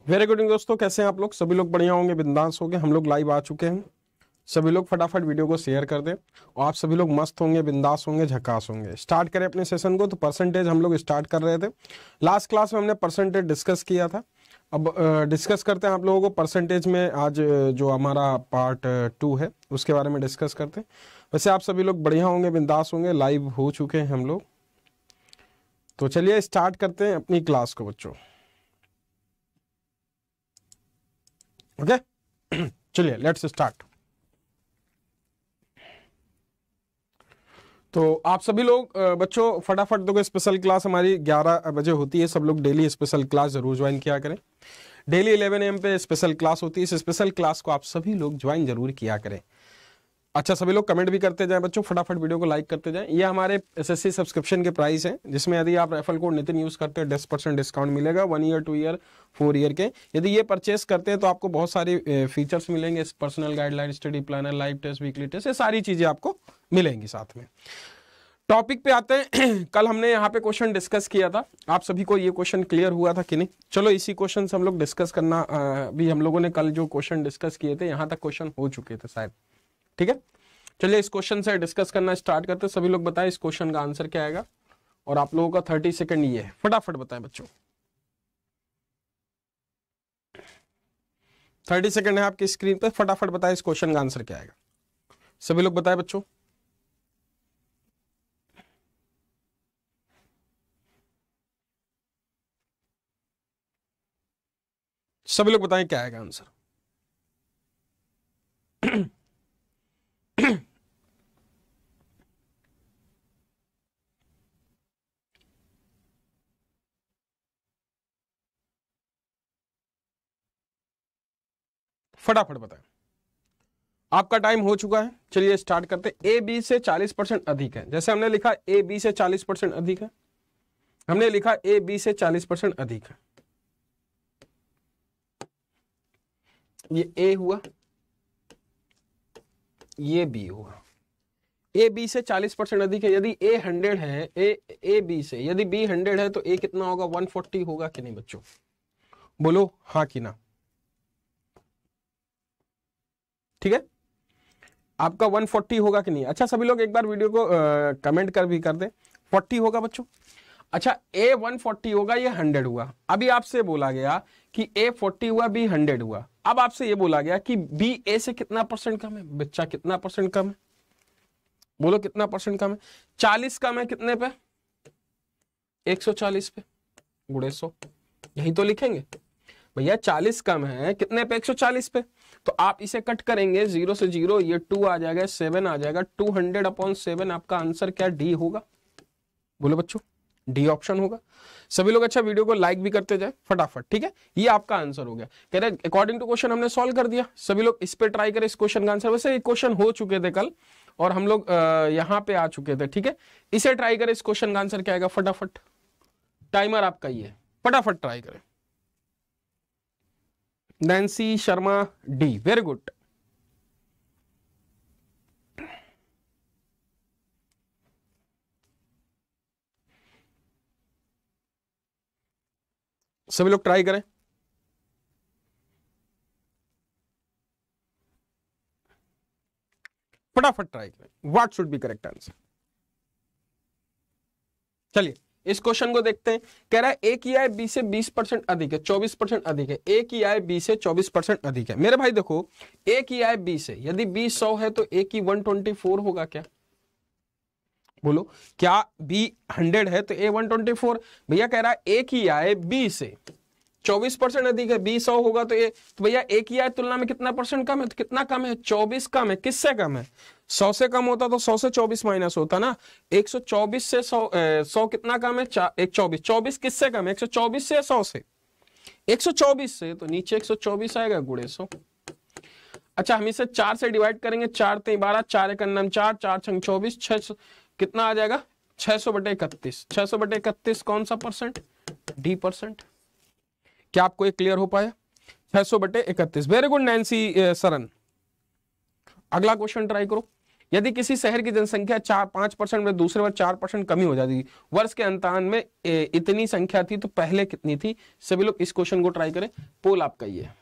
Very good दोस्तों, कैसे हैं आप लोग? सभी लोग बढ़िया होंगे, बिंदास होंगे। हम लोग लाइव आ चुके हैं। सभी लोग फटाफट वीडियो को शेयर कर दें और आप सभी लोग मस्त होंगे, बिंदास होंगे, झकास होंगे। स्टार्ट करें अपने सेशन को। तो परसेंटेज हम लोग स्टार्ट कर रहे थे। लास्ट क्लास में हमने परसेंटेज डिस्कस किया था। अब डिस्कस करते हैं आप लोगों को परसेंटेज में। आज जो हमारा पार्ट 2 है उसके बारे में डिस्कस करते हैं। वैसे आप सभी लोग बढ़िया होंगे, बिंदास होंगे, लाइव हो चुके हैं हम लोग। तो चलिए स्टार्ट करते हैं अपनी क्लास को बच्चों। ओके चलिए लेट्स स्टार्ट। तो आप सभी लोग बच्चों फटाफट देखो, स्पेशल क्लास हमारी 11 बजे होती है। सब लोग डेली स्पेशल क्लास जरूर ज्वाइन किया करें। डेली 11 AM पे स्पेशल क्लास होती है। इस स्पेशल क्लास को आप सभी लोग ज्वाइन जरूर किया करें। अच्छा, सभी लोग कमेंट भी करते जाएं बच्चों, फटाफट वीडियो को लाइक करते जाएं। ये हमारे एसएससी सब्सक्रिप्शन के प्राइस हैं, जिसमें यदि आप रेफरल कोड नितिन यूज करते हैं 10% डिस्काउंट मिलेगा 1 ईयर 2 ईयर 4 ईयर के। यदि ये परचेस करते हैं तो आपको बहुत सारी फीचर्स मिलेंगे। Personal guideline, study planner, live test, weekly test, ये सारी चीजें आपको मिलेंगी साथ में। टॉपिक पे आते हैं। कल हमने यहाँ पे क्वेश्चन डिस्कस किया था। आप सभी को ये क्वेश्चन क्लियर हुआ था कि नहीं? चलो इसी क्वेश्चन से हम लोग डिस्कस करना। भी हम लोगों ने कल जो क्वेश्चन डिस्कस किए थे यहाँ तक क्वेश्चन हो चुके थे शायद। ठीक है, चलिए इस क्वेश्चन से डिस्कस करना स्टार्ट करते हैं। सभी लोग बताएं इस क्वेश्चन का आंसर क्या आएगा। और आप लोगों का 30 सेकंड ये है, फटाफट बताएं बच्चों। 30 सेकंड है आपकी स्क्रीन पे, फटाफट बताएं इस क्वेश्चन का आंसर क्या आएगा। सभी लोग बताएं बच्चों। सभी लोग बताएं क्या आएगा आंसर। फटाफट बताएं, आपका टाइम हो चुका है। चलिए स्टार्ट करते हैं। ए बी से 40% अधिक है। जैसे हमने लिखा ए बी से 40% अधिक है, हमने लिखा ए बी से 40% अधिक है। ये ए हुआ, ये बी हुआ। ए बी से 40% अधिक है। यदि ए 100 है, ए बी से, यदि बी 100 है तो ए कितना होगा? 140 होगा कि नहीं बच्चों? बोलो हाँ कि ना। ठीक है, आपका 140 होगा कि नहीं? अच्छा, सभी लोग एक बार वीडियो को कमेंट कर भी कर दें। 40 होगा बच्चों। अच्छा, ए 140 होगा, ये 100 हुआ। अभी आपसे बोला गया कि ए 40 हुआ, बी 100 हुआ। अब आपसे ये बोला गया कि बी ए से कितना परसेंट कम है? बच्चा कितना परसेंट कम है? बोलो कितना परसेंट कम है? 40 कम है कितने पे? 140 पे गुणे 100। यही तो लिखेंगे भैया। 40 कम है कितने पे? 140 पे। तो आप इसे कट करेंगे, 0 से 0, ये 2 आ जाएगा, 7 आ जाएगा। 200/7 आपका आंसर क्या डी होगा? बोलो बच्चों, डी ऑप्शन होगा। सभी लोग अच्छा वीडियो को लाइक भी करते जाए फटाफट। ठीक है, ये आपका आंसर हो गया। कह रहे अकॉर्डिंग टू क्वेश्चन हमने सॉल्व कर दिया। सभी लोग इस पे ट्राई करें इस क्वेश्चन का आंसर। वैसे ये क्वेश्चन हो चुके थे कल और हम लोग यहाँ पे आ चुके थे। ठीक है, इसे ट्राई करें। इस क्वेश्चन का आंसर क्या आएगा? फटाफट, टाइमर आपका ये है, फटाफट ट्राई करें। Nancy Sharma D, very good. सभी लोग ट्राई करें, फटाफट ट्राई करें। What should be correct answer? चलिए इस क्वेश्चन को देखते हैं। कह रहा है ए की आय बी से 20% अधिक है, 24% अधिक है। ए की आय बी से 24% अधिक है। मेरे भाई देखो, ए की आय बी से, यदि बी 100 है तो ए की 124 होगा क्या? बोलो, क्या बी 100 है तो ए 124? भैया कह रहा है ए की आय बी से 24% अधिक है, बी 100 होगा तो ए, तो भैया ए की आय तुलना में कितना परसेंट कम है? तो कितना कम है? 24 कम है। किससे कम है? 100 से कम होता तो 100 से 24 माइनस होता ना। 124 से 100 कितना कम है? 24। 24 किससे कम है? 124 से या 100 से? 124 से, तो नीचे 124 आएगा गुणे 100। अच्छा, हम इसे 4 से डिवाइड करेंगे। 4 3 12, 4 1 9 4, 4 6 24, 600 कितना आ जाएगा? 600/31। 600/31 कौन सा परसेंट? D percent. क्या आपको ये क्लियर हो पाया? 600/31। Very good Nancy Saran. अगला क्वेश्चन ट्राई करो। यदि किसी शहर की जनसंख्या 4-5% में दूसरे बार 4% कमी हो जाती, वर्ष के अंतान में इतनी संख्या थी तो पहले कितनी थी। सभी लोग इस क्वेश्चन को ट्राई करें। पोल आपका ये है,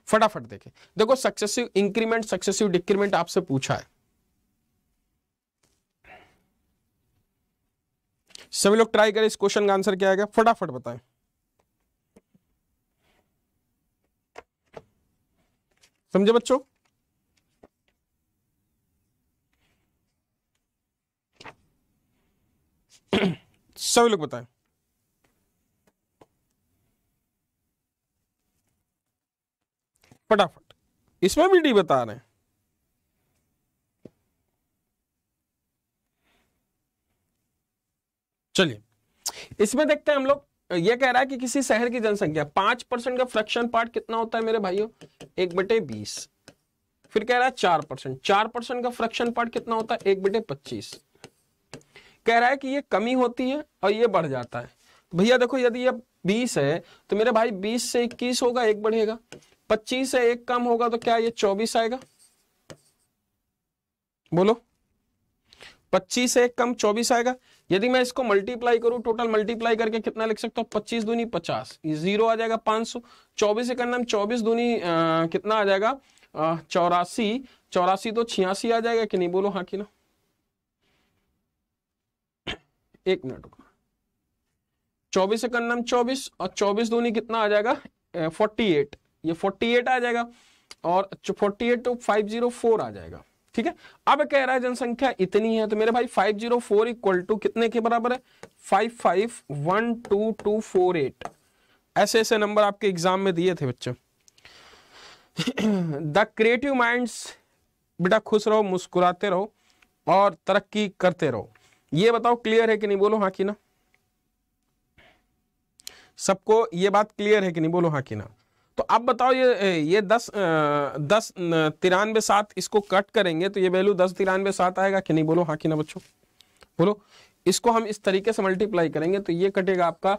फटाफट देखें। देखो सक्सेसिव इंक्रीमेंट सक्सेसिव डिक्रीमेंट आपसे पूछा है, सभी लोग ट्राई करें। इस क्वेश्चन का आंसर क्या आएगा, फटाफट बताएं। समझे बच्चों? सभी लोग बताएं फटाफट। इसमें भी डी बता रहे हैं। चलिए इसमें देखते हैं हम लोग। ये कह रहा है कि किसी शहर की जनसंख्या 5% का फ्रैक्शन पार्ट कितना होता है मेरे भाइयों, 1/20। फिर कह रहा है 4%, 4% का फ्रैक्शन पार्ट कितना होता है, 1/25। कह रहा है कि ये कमी होती है और ये बढ़ जाता है। भैया देखो यदि ये 20 है तो मेरे भाई 20 से 21 होगा, 1 बढ़ेगा। 25 से 1 कम होगा तो क्या ये 24 आएगा, बोलो। 25 से 1 कम 24 आएगा। यदि मैं इसको मल्टीप्लाई करूं, टोटल मल्टीप्लाई करके कितना लिख सकता हूं, 25 दूनी 50, ये 0 आ जाएगा 500। 24 से करना 24 दूनी कितना आ जाएगा 84, 84 तो 86 आ जाएगा कि नहीं, बोलो हाँ कि ना। एक मिनट, 24 से करना 24 और 24 दूनी कितना आ जाएगा 48, ये 48 आ जाएगा और 48 तो 504 आ जाएगा। ठीक है, अब कह रहा है जनसंख्या इतनी है तो मेरे भाई 504 इक्वल टू कितने के बराबर है, 551248। ऐसे ऐसे नंबर आपके एग्जाम में दिए थे बच्चों। द क्रिएटिव माइंड्स, बेटा खुश रहो, मुस्कुराते रहो और तरक्की करते रहो। ये बताओ क्लियर है कि नहीं, बोलो हाँ कि ना। सबको ये बात क्लियर है कि नहीं, बोलो हाँ कि ना। तो अब बताओ ये 10 93 7 इसको कट करेंगे तो ये वैल्यू 10 93 7 आएगा कि नहीं, बोलो हाँ कि ना बच्चों, बोलो। इसको हम इस तरीके से मल्टीप्लाई करेंगे तो ये कटेगा आपका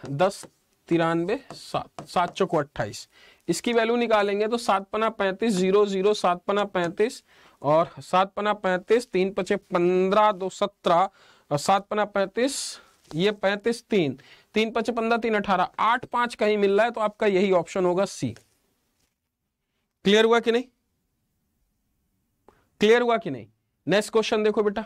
10 93 7, 7 चौको 28। इसकी वैल्यू निकालेंगे तो 7 पना 35, 0 0 7 पना 35 और 7 पना 35, 3 पचे 15, 2 17 और 7 पना 35, ये 35, 3 3 पचे 15, 3 18, 8 5 कहीं मिल रहा है तो आपका यही ऑप्शन होगा सी। क्लियर हुआ कि नहीं, क्लियर हुआ कि नहीं। नेक्स्ट क्वेश्चन देखो बेटा,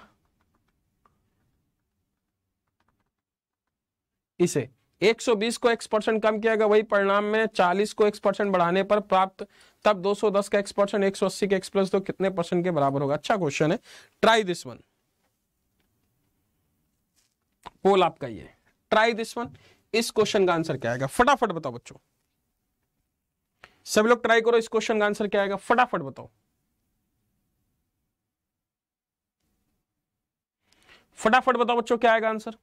इसे 120 को x% कम किया गया, वही परिणाम में 40 को x% बढ़ाने पर प्राप्त, तब 210 का x% 180 के x प्लस तो कितने परसेंट के बराबर होगा। अच्छा क्वेश्चन है, ट्राई दिस वन। पोल आपका ये, ट्राई दिस वन। इस क्वेश्चन का आंसर क्या आएगा, फटाफट बताओ बच्चों। सब लोग ट्राई करो, इस क्वेश्चन का आंसर क्या आएगा, फटाफट बताओ, फटाफट बताओ बच्चों क्या आएगा आंसर।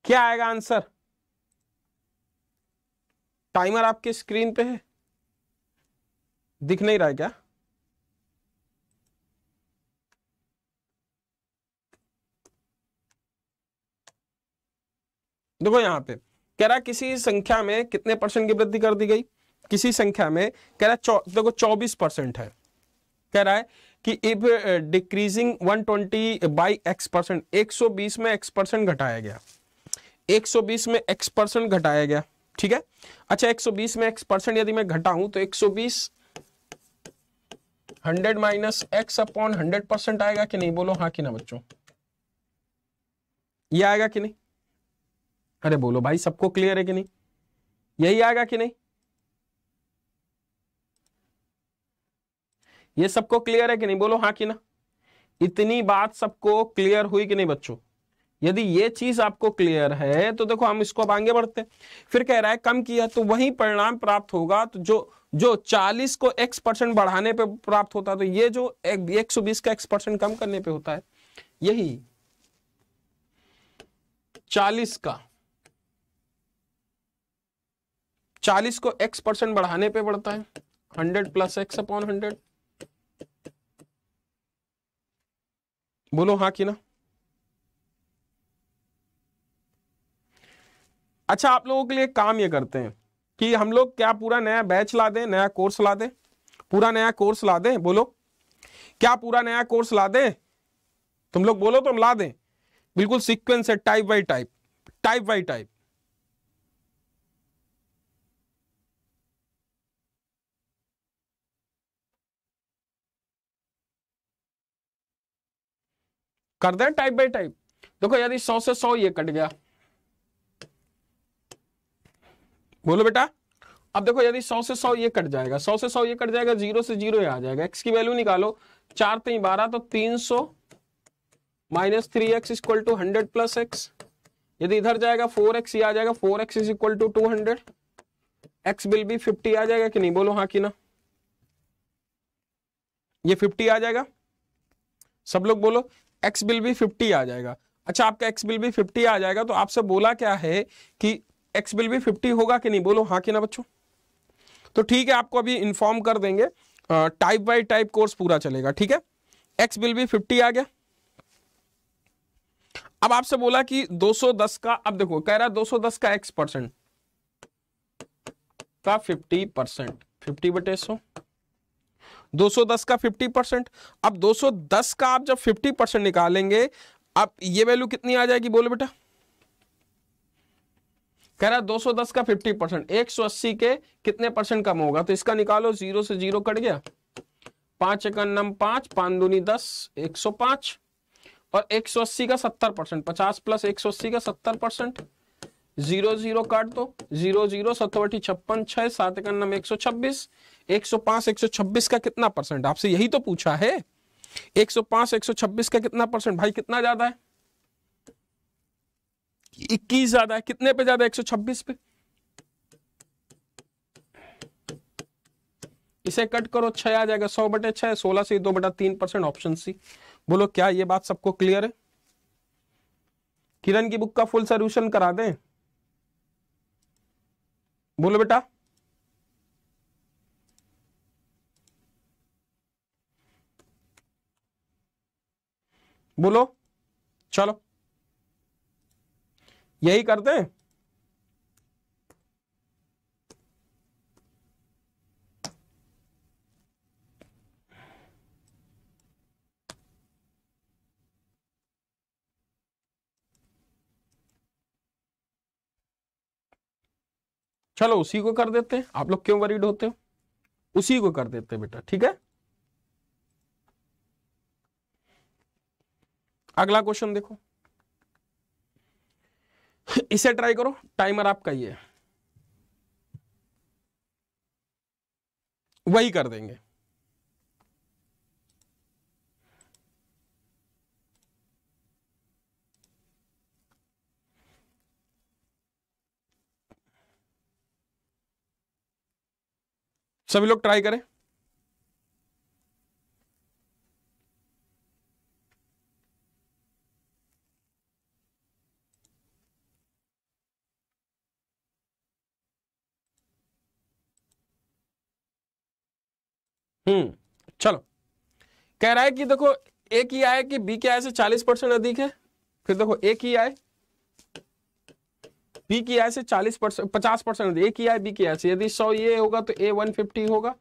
क्या आएगा आंसर, टाइमर आपके स्क्रीन पे है, दिख नहीं रहा है क्या। देखो यहां पे कह रहा है किसी संख्या में कितने परसेंट की वृद्धि कर दी गई, किसी संख्या में कह रहा है देखो 24% है। कह रहा है कि इफ डिक्रीजिंग 120 बाई x%, 120 में x% घटाया गया, 120 में x% घटाया गया। ठीक है, अच्छा 120 में x% यदि मैं घटाऊं तो 120 100 माइनस x अपॉन 100% आएगा कि नहीं, बोलो हाँ कि ना बच्चों, ये आएगा कि नहीं। अरे बोलो भाई, सबको क्लियर है कि नहीं, यही आएगा कि नहीं, ये सबको क्लियर है कि नहीं, बोलो हाँ कि ना। इतनी बात सबको क्लियर हुई कि नहीं बच्चों। यदि ये चीज आपको क्लियर है तो देखो हम इसको अब आगे बढ़ते हैं। फिर कह रहा है कम किया तो वही परिणाम प्राप्त होगा, तो जो 40 को x% बढ़ाने पे प्राप्त होता है, तो ये जो 120 का x% कम करने पे होता है, यही 40 को x% बढ़ाने पे बढ़ता है, 100 प्लस x अपॉन 100, बोलो हाँ कि ना। अच्छा, आप लोगों के लिए काम ये करते हैं कि हम लोग क्या पूरा नया बैच ला दें, नया कोर्स ला दें, पूरा नया कोर्स ला दें? बोलो, क्या पूरा नया कोर्स ला दें? तुम लोग बोलो तो हम ला दें, बिल्कुल सीक्वेंस है, type by type, type by type. कर दें टाइप बाई टाइप। देखो यदि 100 से 100 ये कट गया, बोलो बेटा। अब देखो यदि 100 से 100 ये कट जाएगा, 100 से 100 ये कट जाएगा, 0 से 0 ये आ जाएगा। x की वैल्यू निकालो, 4 3 12, तो 300 minus 3x equal to 100 plus x। यदि इधर जाएगा 4x ये आ जाएगा, 4x is equal to 200। x will be 50 आ जाएगा कि नहीं? बोलो हाँ कि ना। ये 50 आ जाएगा, सब लोग बोलो x विल बी 50 आ जाएगा। अच्छा, आपका x विल बी 50 आ जाएगा, तो आपसे बोला क्या है कि x विल बी 50 होगा कि नहीं? बोलो हाँ कि ना बच्चों। तो ठीक है, आपको अभी इन्फॉर्म कर देंगे, टाइप बाय टाइप कोर्स पूरा चलेगा, ठीक है। x विल बी 50 आ गया। अब आपसे बोला कि 210 का, अब देखो कह रहा है 210 का x परसेंट का 50%, 50/100, 210 का 50%। अब 210 का आप जब 50% निकालेंगे, अब ये वैल्यू कितनी आ जाएगी? बोलो बेटा। कह रहा है 210 का 50%, 180 के कितने परसेंट कम होगा? तो इसका निकालो, 0 से 0 कट गया, 5 × 9 5, 5 दूनी 10, 105। और 180 का 70%, 50 प्लस 180 का 70%, 0 0 काट दो, 0 0 7 56 6, 7 × 9 126, 105 126 का कितना परसेंट? आपसे यही तो पूछा है। 105 126 का कितना परसेंट? भाई कितना ज्यादा है? 21 ज्यादा है। कितने पे ज्यादा? 126 पे। इसे कट करो, 6 आ जाएगा, 100/6, 16 से 2/3%, ऑप्शन सी। बोलो क्या ये बात सबको क्लियर है? किरण की बुक का फुल सॉल्यूशन करा दें? बोलो बेटा। बोलो, चलो यही करते हैं। चलो उसी को कर देते हैं, आप लोग क्यों वरीड होते हो? उसी को कर देते हैं बेटा, ठीक है। अगला क्वेश्चन देखो, इसे ट्राई करो, टाइमर आपका ही है, वही कर देंगे। सभी लोग ट्राई करें। चलो, कह रहा है कि देखो ए की आय कि बी के आय से 40% अधिक है। फिर देखो ए की आय बी की आय से 40%, 50% अधिक। ए की आय बी की आय से, यदि 100 ये होगा तो ए 150 होगा।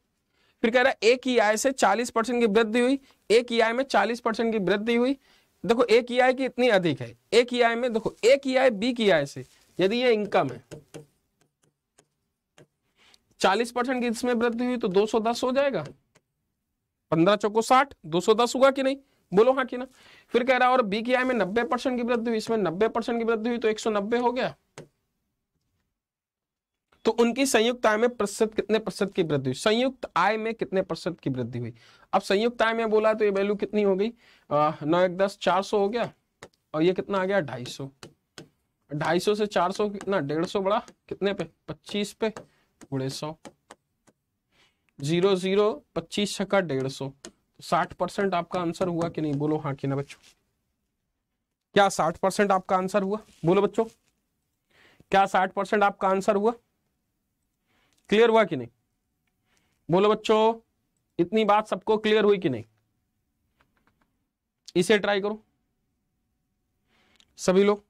फिर कह रहा है ए की आय से 40% की वृद्धि हुई, ए की आय में 40% की वृद्धि हुई। देखो ए की आय की इतनी अधिक है, ए की आय में, देखो ए की आय बी की आय से, यदि ये इनकम है, 40% की इसमें वृद्धि हुई तो 210 हो जाएगा। 15 चौको 60, 210 हुआ कि नहीं? बोलो हाँ कि ना। फिर कह रहा है और बी की आय में 90% की वृद्धि हुई, इसमें 90% की वृद्धि हुई तो 190 हो गया। तो उनकी संयुक्त आय में प्रतिशत कितने प्रतिशत की वृद्धि हुई? संयुक्त आय में कितने प्रतिशत की वृद्धि हुई? अब संयुक्त आय में बोला तो ये वैल्यू कितनी हो गई? 9 1 10, 400 हो गया। और ये कितना आ गया? 250। 250 से 400 कितना? 150 बढ़ा कितने पे? 25 पे, गुणे 100। 0 0 25 छक्का 150, 60% आपका आंसर हुआ कि नहीं? बोलो हाँ कि ना बच्चों। क्या 60% आपका आंसर हुआ? बोलो बच्चों, क्या 60% आपका आंसर हुआ? क्लियर हुआ कि नहीं? बोलो बच्चों, इतनी बात सबको क्लियर हुई कि नहीं? इसे ट्राई करो सभी लोग।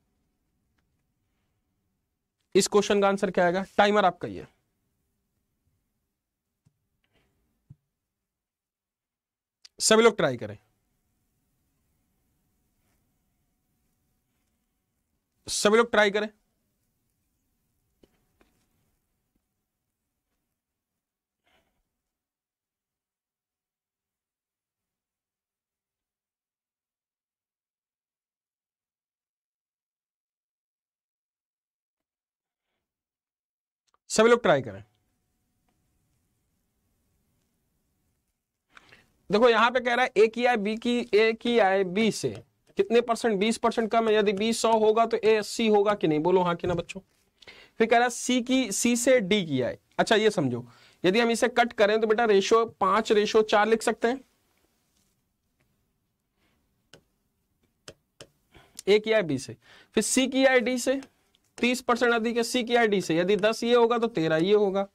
इस क्वेश्चन का आंसर क्या आएगा? टाइमर आपका ये, सभी लोग ट्राई करें, सभी लोग ट्राई करें। सभी लोग ट्राई करें। देखो यहां पे कह रहा है ए की आय बी की, ए की आय बी से कितने परसेंट? 20% कम है। यदि बी 100 होगा तो ए 80 होगा कि नहीं? बोलो हाँ कि ना बच्चों। फिर कह रहा है सी से डी की आय। अच्छा ये समझो, यदि हम इसे कट करें तो बेटा रेशो 5:4 लिख सकते हैं। ए की आय बी से, फिर सी की आय डी से 30% अधिक है, सी की आय डी से यदि 10 ये होगा तो 13 ये होगा।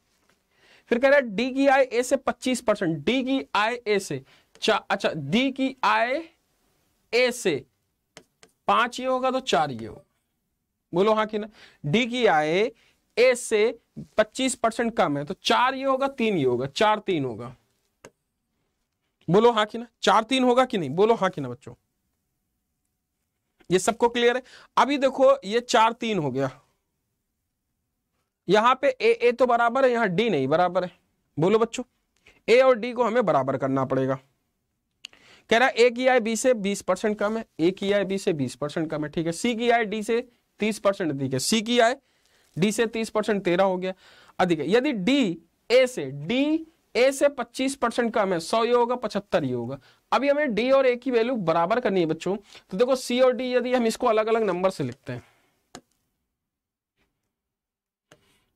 फिर कह रहा है डी की आय ए से 25%, डी की आय ए से अच्छा डी की आय ए से 5 ये होगा तो 4 ये होगा। बोलो हाँ कि ना। डी की आय ए से 25% कम है तो 4 ये होगा, 3 ये होगा, 4-3 होगा। बोलो हाँ कि ना। 4-3 होगा कि नहीं? बोलो हाँ कि ना बच्चों। ये सबको क्लियर है? अभी देखो ये 4-3 हो गया, यहां पे ए तो बराबर है, यहां डी नहीं बराबर है। बोलो बच्चों, ए और डी को हमें बराबर करना पड़ेगा। कह रहा है ए की आय बी से 20% कम है, ए की आय बी से 20% कम है, ठीक है। सी की आय डी से 30% अधिक है, सी की आय डी से 30%, 13 हो गया अधिक है। यदि डी ए से 25% कम है, 100 ये होगा, 75 ये होगा। अभी हमें डी और ए की वैल्यू बराबर करनी है बच्चों। तो देखो सी और डी यदि हम इसको अलग अलग नंबर से लिखते हैं,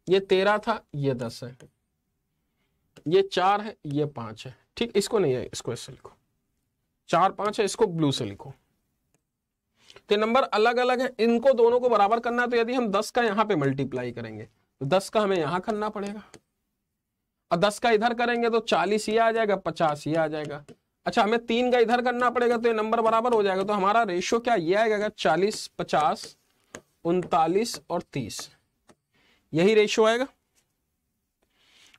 ये 13 था, ये 10 है, ये 4 है, ये 5 है, ठीक। इसको नहीं है, इसको ऐसे लिखो, 4-5 है, इसको ब्लू से लिखो। तो नंबर अलग अलग है, इनको दोनों को बराबर करना है। तो यदि हम 10 का यहां पे मल्टीप्लाई करेंगे तो 10 का हमें यहां करना पड़ेगा, और 10 का इधर करेंगे तो 40 ये आ जाएगा, 50 ये आ जाएगा। अच्छा हमें 3 का इधर करना पड़ेगा तो ये नंबर बराबर हो जाएगा। तो हमारा रेशियो क्या ये आएगा, 40, 50, 39 और 30, यही रेशियो आएगा।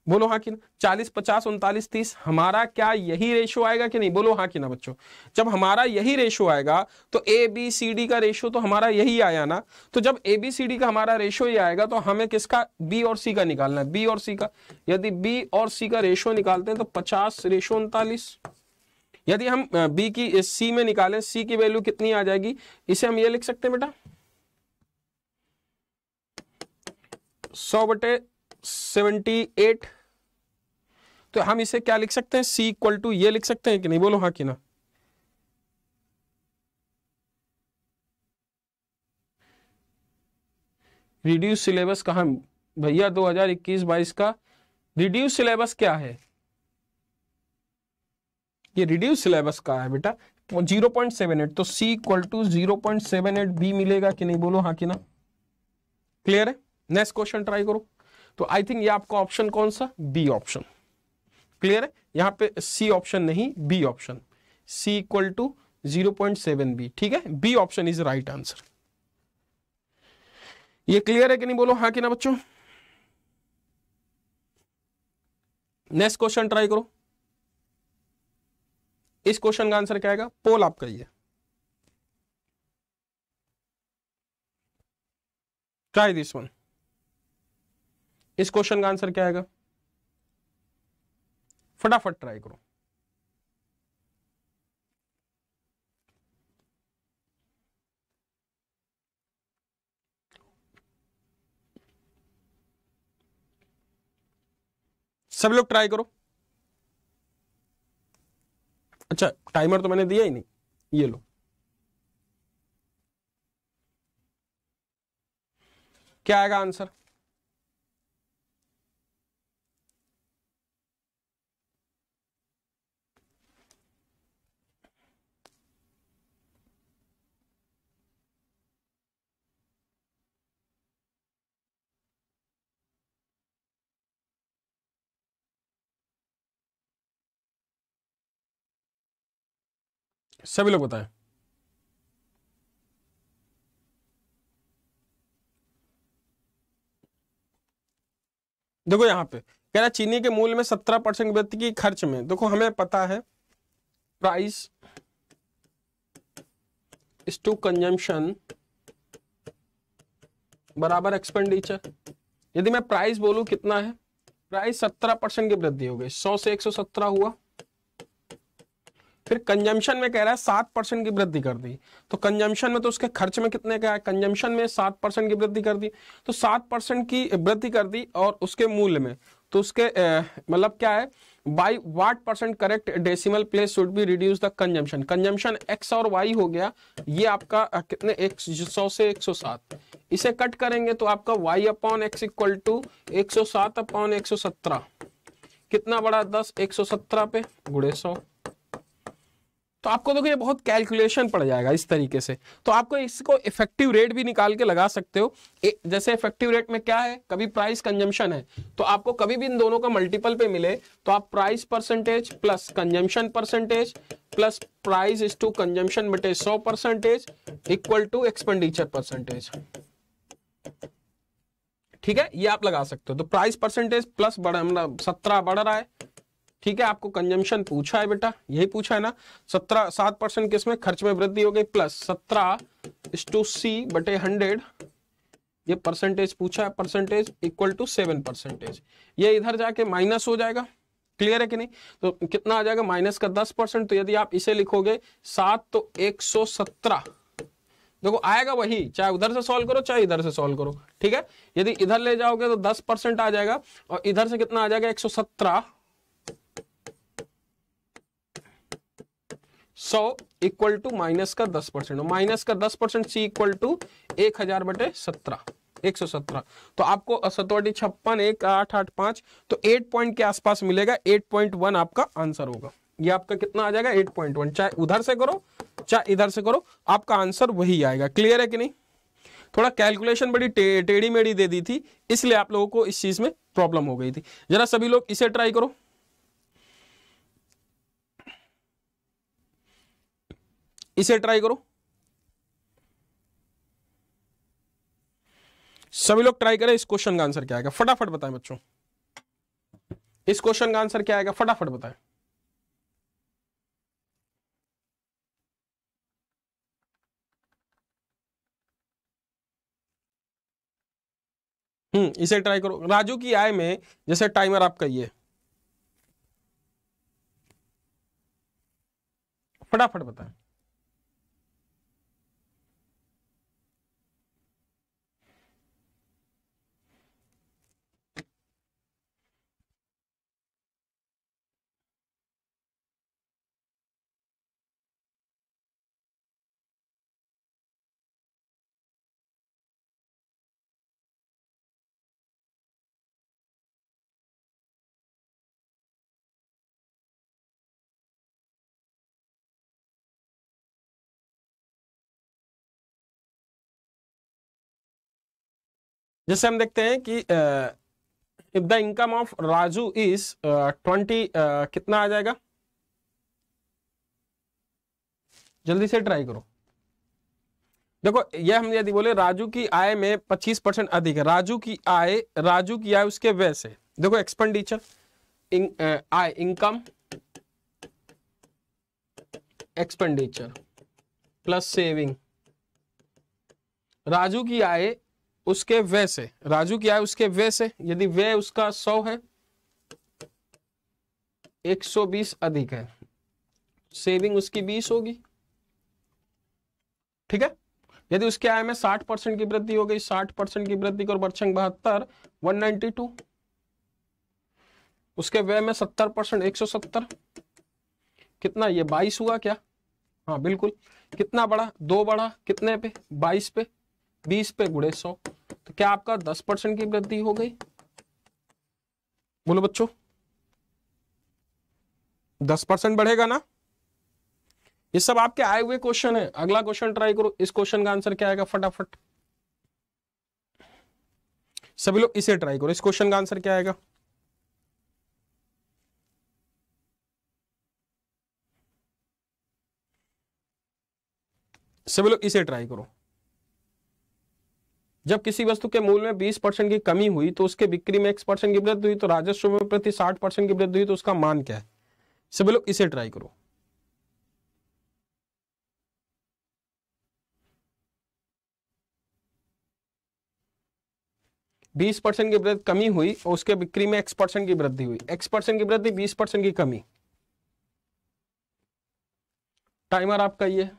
बोलो हाँ कि ना। 40, 50, 39, 30 हमारा क्या यही रेशियो आएगा कि नहीं? बोलो हाँ कि ना बच्चों। जब हमारा यही रेशियो आएगा तो ए बी सी डी का रेशियो तो हमारा यही आया ना। तो जब ए बी सी डी का हमारा रेशियो ही आएगा तो हमें किसका? बी और सी का निकालना है, बी और सी का। यदि बी और सी का रेशियो निकालते हैं तो 50:39। यदि हम बी की सी में निकालें, सी की वैल्यू कितनी आ जाएगी? इसे हम ये लिख सकते हैं बेटा, 100/78। तो हम इसे क्या लिख सकते हैं? C = ये लिख सकते हैं कि नहीं? बोलो हाँ कि ना। रिड्यूस सिलेबस कहाँ भैया? 2021-22 का रिड्यूस सिलेबस क्या है? ये रिड्यूस सिलेबस का है बेटा 0.78। तो C = 0.78 B मिलेगा कि नहीं? बोलो हाँ कि ना। क्लियर है? नेक्स्ट क्वेश्चन ट्राई करो। तो आई थिंक ये आपका ऑप्शन कौन सा? B option. क्लियर है? यहां पे सी ऑप्शन नहीं, बी ऑप्शन। C = 0.7 B, ठीक है। B option is right answer. ये क्लियर है कि नहीं? बोलो हाँ कि ना बच्चों। नेक्स्ट क्वेश्चन ट्राई करो। इस क्वेश्चन का आंसर क्या आएगा? पोल आपका ये, ट्राई दिस वन। इस क्वेश्चन का आंसर क्या आएगा? फटाफट ट्राई करो। सब लोग ट्राई करो। अच्छा टाइमर तो मैंने दिया ही नहीं, ये लो। क्या आएगा आंसर? सभी लोग बताएं। देखो यहाँ पे कह रहा चीनी के मूल्य में 17% की वृद्धि की खर्च में। देखो हमें पता है प्राइस इज टू कंजम्पशन बराबर एक्सपेंडिचर। यदि मैं प्राइस बोलूं कितना है, प्राइस 17% की वृद्धि हो गई, 100 से 117 हुआ। फिर कंजम्पशन में कह रहा है 7% की वृद्धि कर दी, तो कंजम्पशन में तो उसके खर्च में कितने का है, कंजम्पशन में 7% की वृद्धि कर दी, तो 7% की वृद्धि कर दी और उसके मूल्य में तो उसके मतलब क्या है, by what percent correct decimal place should be reduce the consumption. Consumption x और वाई हो गया, ये आपका कितने 100 से 107, इसे कट करेंगे तो आपका y upon x equal to 107 upon 117, कितना बड़ा 10, 117 पे गुणे 100। तो आपको देखो ये बहुत कैलकुलेशन पड़ जाएगा इस तरीके से। तो आपको इसको इफेक्टिव रेट भी निकाल के लगा सकते हो। जैसे इफेक्टिव रेट में क्या है, कभी प्राइस कंजम्पशन है तो आपको कभी भी इन दोनों का मल्टीपल पे मिले तो आप price percentage plus consumption percentage plus price is to consumption बटे 100% इक्वल टू एक्सपेंडिचर परसेंटेज। ठीक है, ये आप लगा सकते हो। तो प्राइस परसेंटेज प्लस बढ़ा, मतलब 17 बढ़ रहा है, ठीक है। आपको कंजम्पशन पूछा है बेटा, यही पूछा है ना, 7% किसमें, खर्च में वृद्धि हो गई, प्लस 17 इस टू सी बटे 100, ये परसेंटेज पूछा है, परसेंटेज इक्वल टू 7%। ये इधर जाके माइनस हो जाएगा, क्लियर है कि नहीं। तो कितना आ जाएगा, माइनस का 10%। तो यदि आप इसे लिखोगे 7 तो 117, देखो आएगा वही, चाहे उधर से सॉल्व करो चाहे इधर से सॉल्व करो, ठीक है। यदि इधर ले जाओगे तो 10% आ जाएगा और इधर से कितना आ जाएगा 117, 100 इक्वल टू माइनस का 10%, माइनस का 10% सी इक्वल टू 1000 बटे 17, 117। तो आपको 7 56 1 8 8 5, तो 8 पॉइंट के आसपास मिलेगा, 8.1 आपका आंसर होगा। ये आपका कितना आ जाएगा 8.1, चाहे उधर से करो चाहे इधर से करो आपका आंसर वही आएगा। क्लियर है कि नहीं। थोड़ा कैलकुलेशन बड़ी टेढ़ी मेढ़ी दे दी थी, इसलिए आप लोगों को इस चीज में प्रॉब्लम हो गई थी। जरा सभी लोग इसे ट्राई करो, इसे ट्राई करो, सभी लोग ट्राई करें। इस क्वेश्चन का आंसर क्या आएगा फटाफट बताएं बच्चों, इस क्वेश्चन का आंसर क्या आएगा फटाफट बताएं। इसे ट्राई करो। राजू की आय में, जैसे टाइमर आपका ये, फटाफट बताएं। जैसे हम देखते हैं कि if the income of Raju is 20, कितना आ जाएगा, जल्दी से ट्राई करो। देखो ये हम यदि बोले राजू की आय में 25% अधिक है, राजू की आय उसके व्यय से, देखो एक्सपेंडिचर, आय income expenditure plus saving, Raju की आय उसके व्यय से, राजू की आय उसके व्यय से, यदि व्यय उसका 100 है, 120 अधिक है, सेविंग उसकी 20 होगी, ठीक है। यदि उसके आय में 60% की वृद्धि हो गई, 60% की वृद्धि कर बर्छंग 72, 192, उसके व्यय में 70%, 170, कितना, ये 22 हुआ क्या, हाँ बिल्कुल। कितना बढ़ा, 2 बढ़ा, कितने पे 22 पे, 20 पे गुणे 100, तो क्या आपका 10% की वृद्धि हो गई, बोलो बच्चों 10% बढ़ेगा ना। ये सब आपके आए हुए क्वेश्चन है। अगला क्वेश्चन ट्राई करो, इस क्वेश्चन का आंसर क्या आएगा फटाफट, सभी लोग इसे ट्राई करो, इस क्वेश्चन का आंसर क्या आएगा। सभी लोग इसे ट्राई करो, जब किसी वस्तु के मूल्य में 20% की कमी हुई तो उसके बिक्री में X% की वृद्धि हुई, तो राजस्व में प्रति 60% की वृद्धि हुई, तो उसका मान क्या है? सभी लोग इसे ट्राई करो। 20% की वृद्धि कमी हुई और उसके बिक्री में X% की वृद्धि हुई। X% की वृद्धि, 20% की कमी। टाइमर आपका ये।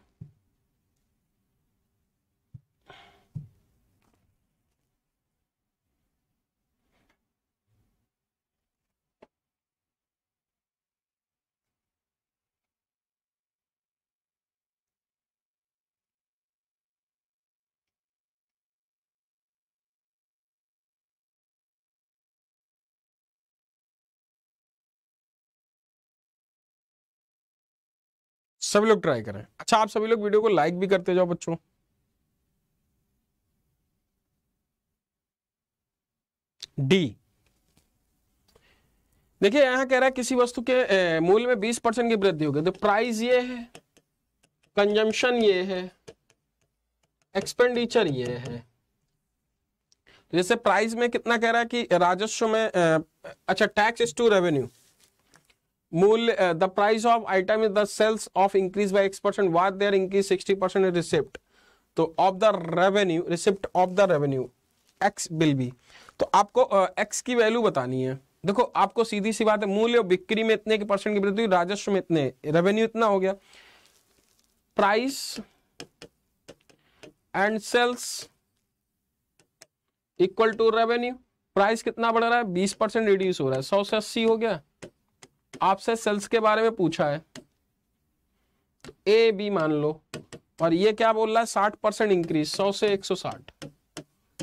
सभी लोग ट्राई करें। अच्छा, आप सभी लोग वीडियो को लाइक भी करते जाओ बच्चों। डी, देखिए यहां कह रहा है किसी वस्तु के मूल्य में 20% की वृद्धि हो गई, तो प्राइस ये है, कंजम्पशन ये है, एक्सपेंडिचर ये है। तो जैसे प्राइस में कितना कह रहा है कि राजस्व में अच्छा, टैक्स इज टू रेवेन्यू, मूल्य the price of item is the sales of increase by X%, what there increase 60% in receipt, तो of the revenue, receipt of the revenue X will be. तो आपको एक्स की value बतानी है। देखो आपको सीधी सी बात है, मूल्य और बिक्री में इतने के परसेंट की वृद्धि, राजस्व में इतने, रेवेन्यू इतना हो गया। Price and sales equal to revenue, price कितना बढ़ रहा है? 20% रिड्यूस हो रहा है, 100 से 80 हो गया। आपसे सेल्स के बारे में पूछा है, तो ए बी मान लो, और ये क्या बोल रहा है? 60% इंक्रीज, 100 से 160।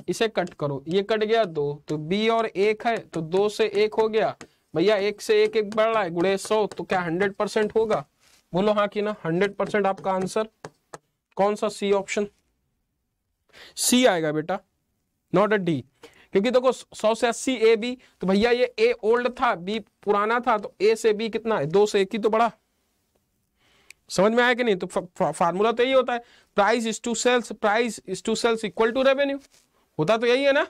इसे कट करो, ये कट गया 2, तो बी और 1 है, तो 2 से 1 हो गया भैया, 1 से 1 1 बढ़ रहा है, गुणे 100, तो क्या 100% होगा? बोलो हाँ कि ना। 100% आपका आंसर कौन सा? सी ऑप्शन, सी आएगा बेटा, नॉट अ डी। क्योंकि देखो 100 से 80 ए बी, तो भैया ये ए ओल्ड था, बी पुराना था, तो ए से बी कितना है? 2 से 1 ही तो बढ़ा। समझ में आया कि नहीं? तो फार्मूला तो यही होता है, price is to sales, price is to sales equal to revenue, होता तो यही है ना।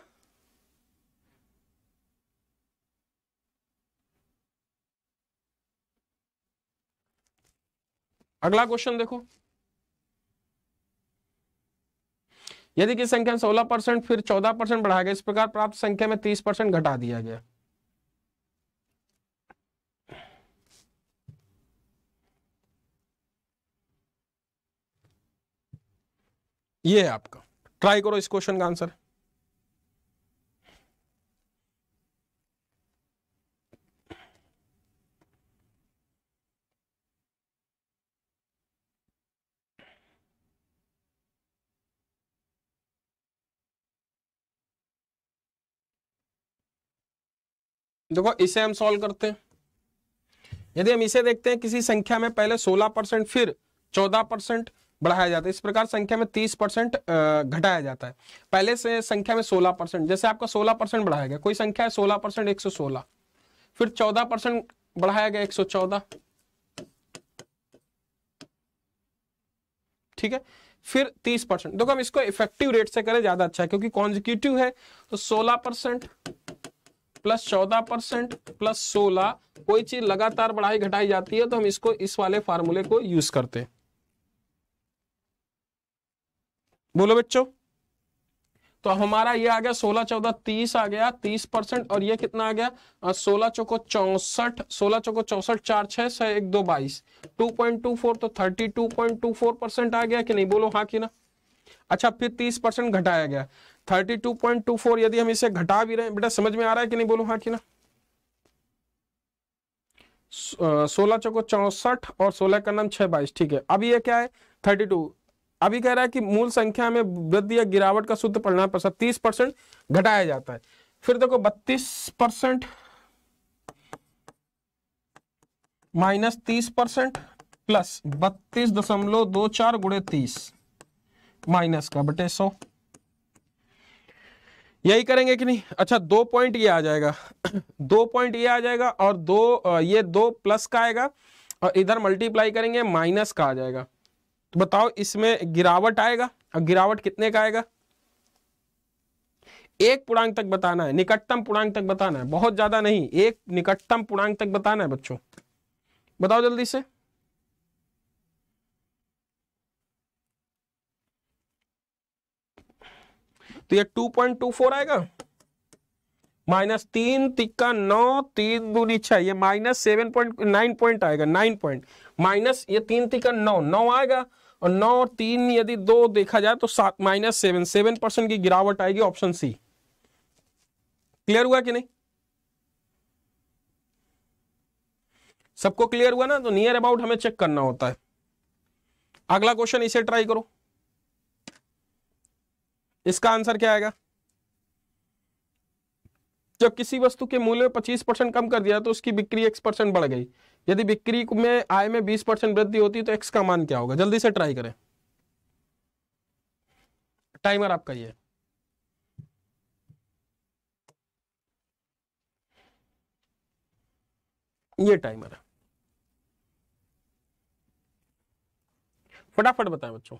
अगला क्वेश्चन देखो, यदि किसी संख्या में 16% फिर 14% बढ़ाया गया, इस प्रकार प्राप्त संख्या में 30% घटा दिया गया। ये है आपका, ट्राई करो इस क्वेश्चन का आंसर। देखो इसे हम सॉल्व करते हैं। यदि हम इसे देखते हैं, किसी संख्या में पहले 16% फिर 14% बढ़ाया जाता है, इस प्रकार संख्या में 30% घटाया जाता है। पहले से संख्या में 16%, जैसे आपका 16% बढ़ाया गया, कोई संख्या है 16%, 116, फिर 14% बढ़ाया गया, 114, ठीक है, फिर 30%। देखो हम इसको इफेक्टिव रेट से करें, ज्यादा अच्छा है, क्योंकि कॉन्जिक्यूटिव है, तो 16% प्लस 14% प्लस 16, कोई चीज लगातार बढ़ाई घटाई जाती है, तो हम इसको इस वाले फार्मूले को यूज करते हैं। बोलो बच्चों, तो हमारा ये आ गया 16 14 30 आ गया, 30%, और ये कितना आ गया? 16 चौको 64, 16 चौको 64, 4 6 6 1 2 22, 2.24, तो 32.24% आ गया कि नहीं? बोलो हाँ कि ना। अच्छा, फिर 30% घटाया गया, 32.24, यदि हम इसे घटा भी रहे हैं, बेटा समझ में आ रहा है कि नहीं? बोलो हाँ कि ना। 16 चौको 64 और 16 का नाम 6 22, ठीक है। अभी ये क्या है? 32। अभी कह रहा है कि मूल संख्या में वृद्धि या गिरावट का शुद्ध परिणाम 30% घटाया जाता है। फिर देखो 32% माइनस 30% प्लस 32.24 गुणे 30 माइनस का बटे 100, यही करेंगे कि नहीं? अच्छा, 2 पॉइंट ये आ जाएगा 2 पॉइंट ये आ जाएगा, और ये 2 प्लस का आएगा, और इधर मल्टीप्लाई करेंगे माइनस का आ जाएगा। तो बताओ इसमें गिरावट आएगा, और गिरावट कितने का आएगा? एक पूर्णांक तक बताना है, निकटतम पूर्णांक तक बताना है, बहुत ज्यादा नहीं, एक निकटतम पूर्णांक तक बताना है बच्चों। बताओ जल्दी से। तो ये 2.24 आएगा, -3 × 9, 3×2 = 6, ये -7.9 पॉइंट आएगा, 9 पॉइंट माइनस ये 3 × 9, 9 आएगा, और 9 और 3 यदि 2 देखा जाए तो 7 -7% की गिरावट आएगी, ऑप्शन सी। क्लियर हुआ कि नहीं? सबको क्लियर हुआ ना? तो नियर अबाउट हमें चेक करना होता है। अगला क्वेश्चन इसे ट्राई करो, इसका आंसर क्या आएगा? जब किसी वस्तु के मूल्य में 25% कम कर दिया तो उसकी बिक्री x% बढ़ गई, यदि बिक्री में आय में 20% वृद्धि होती तो x का मान क्या होगा? जल्दी से ट्राई करें, टाइमर आपका ये टाइमर है, फटाफट बताएं बच्चों।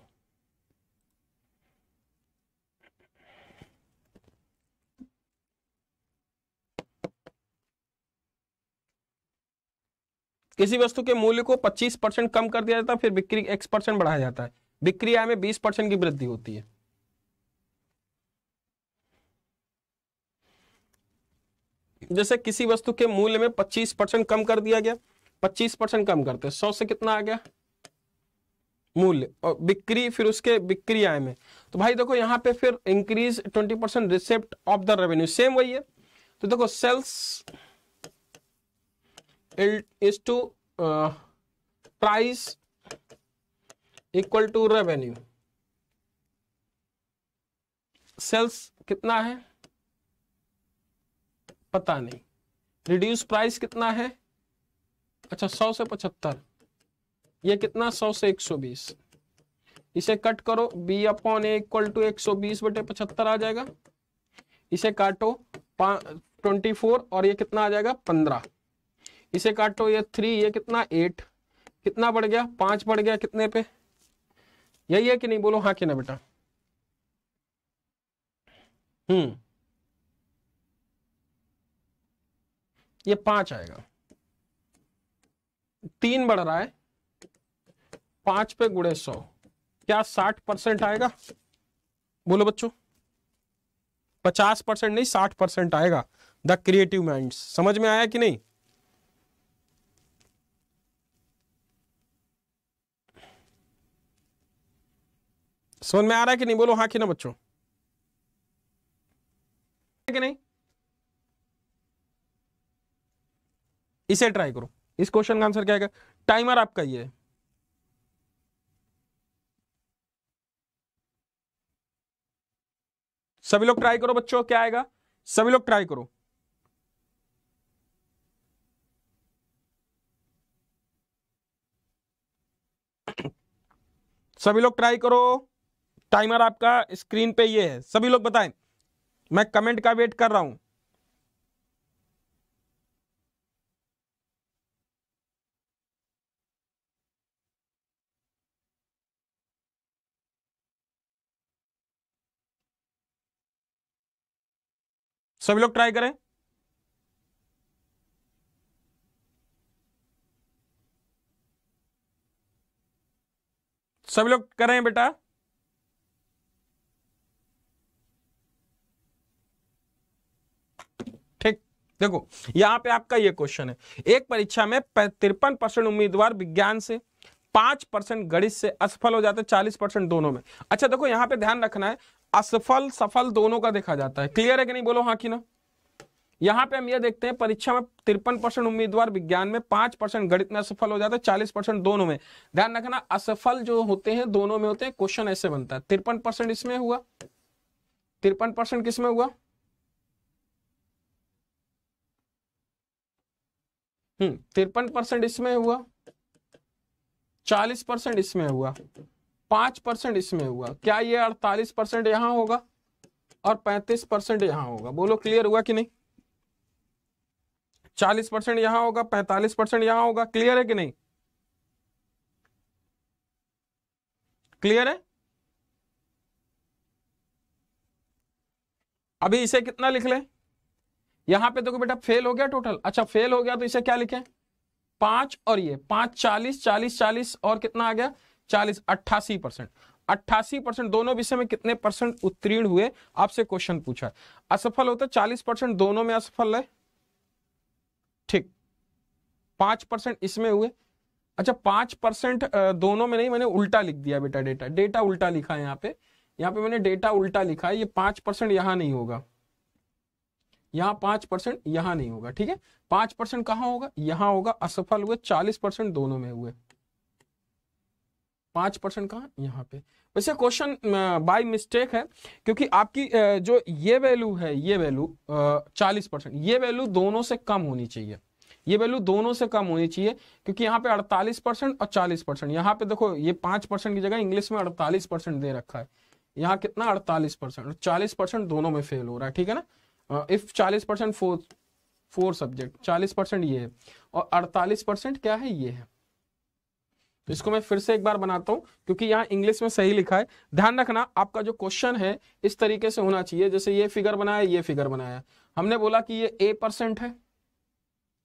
किसी वस्तु के मूल्य को 25% कम कर दिया जाता है, फिर बिक्री x% बढ़ाया जाता है, बिक्री आय में 20% की वृद्धि होती है। जैसे किसी वस्तु के मूल्य में 25% कम कर दिया गया, 25% कम करते 100 से कितना आ गया मूल्य, और बिक्री फिर उसके बिक्री आय में, तो भाई देखो यहाँ पे फिर increase 20% receipt of the revenue, same वही है। तो देखो sales is to price equal to revenue, sales कितना है पता नहीं, रिड्यूस प्राइस कितना है, अच्छा 100 से 75, ये कितना 100 से 120, इसे कट करो, B/A = 120/75 आ जाएगा, इसे काटो 24 और ये कितना आ जाएगा 15, इसे काटो ये 3, ये कितना 8, कितना बढ़ गया 5 बढ़ गया, कितने पे? यही है कि नहीं? बोलो हाँ कि ना बेटा। ये 5 आएगा, 3 बढ़ रहा है, 5 पे गुणे 100, क्या 60% आएगा? बोलो बच्चों, 50% नहीं 60% आएगा। द क्रिएटिव माइंड्स, समझ में आया कि नहीं? समझ में आ रहा है कि नहीं? बोलो हाँ कि ना बच्चों, कि नहीं? इसे ट्राई करो, इस क्वेश्चन का आंसर क्या आएगा? टाइमर आपका ये है, सभी लोग ट्राई करो बच्चों, क्या आएगा? सभी लोग ट्राई करो। सभी लोग ट्राई करो, टाइमर आपका स्क्रीन पे ये है, सभी लोग बताएं, मैं कमेंट का वेट कर रहा हूं। सभी लोग ट्राई करें, सभी लोग करें बेटा। ठीक, देखो यहां पे आपका ये क्वेश्चन है, एक परीक्षा में 53% उम्मीदवार विज्ञान से, 5% गणित से असफल हो जाते, 40% दोनों में। अच्छा देखो यहां पे ध्यान रखना है, असफल सफल दोनों का देखा जाता है, क्लियर है कि नहीं? बोलो हाँ कि ना। यहां पे हम ये देखते हैं परीक्षा में 53% उम्मीदवार विज्ञान में, 5% गणित में असफल हो जाते हैं, 40% दोनों में। ध्यान रखना असफल जो होते हैं दोनों में होते हैं, क्वेश्चन ऐसे बनता है, 53% इसमें हुआ, 53% किसमें हुआ? 53% इसमें हुआ, 40% इसमें हुआ, 5% इसमें हुआ, क्या ये 48% यहां होगा और 35% यहां होगा? बोलो क्लियर हुआ कि नहीं? 40% यहां होगा, 45% यहां होगा, क्लियर है कि नहीं? क्लियर है? अभी इसे कितना लिख ले, यहां पे देखो बेटा फेल हो गया टोटल। अच्छा फेल हो गया तो इसे क्या लिखें, 5 और ये 5 40 40 40 और कितना आ गया 40, 88%। 88% दोनों विषय में कितने परसेंट उत्तीर्ण हुए, आपसे क्वेश्चन पूछा है। असफल होता 40%, दोनों में असफल है, ठीक। 5% इसमें हुए। अच्छा 5% दोनों में नहीं, मैंने उल्टा लिख दिया बेटा, डेटा उल्टा लिखा है यहाँ पे मैंने डेटा उल्टा लिखा है। ये 5% यहां नहीं होगा, यहां 5% यहां नहीं होगा, ठीक है। 5% कहां होगा, यहां होगा। असफल हुए 40% दोनों में हुए, 5% कहां, यहां पे। वैसे क्वेश्चन बाय मिस्टेक है, क्योंकि आपकी जो ये वैल्यू है, ये वैल्यू 40%, ये वैल्यू दोनों से कम होनी चाहिए, ये वैल्यू दोनों से कम होनी चाहिए, क्योंकि यहाँ पे 48% और 40%, यहाँ पे देखो ये 5% की जगह इंग्लिश में 48% दे रखा है, यहाँ कितना 48%, 40% दोनों में फेल हो रहा है, ठीक है ना। इफ 40% फोर सब्जेक्ट, 40% ये है और 48% क्या है, ये है। तो इसको मैं फिर से एक बार बनाता हूं, क्योंकि यहाँ इंग्लिश में सही लिखा है। ध्यान रखना आपका जो क्वेश्चन है इस तरीके से होना चाहिए, जैसे ये फिगर बनाया, ये फिगर बनाया, हमने बोला कि ये A% है,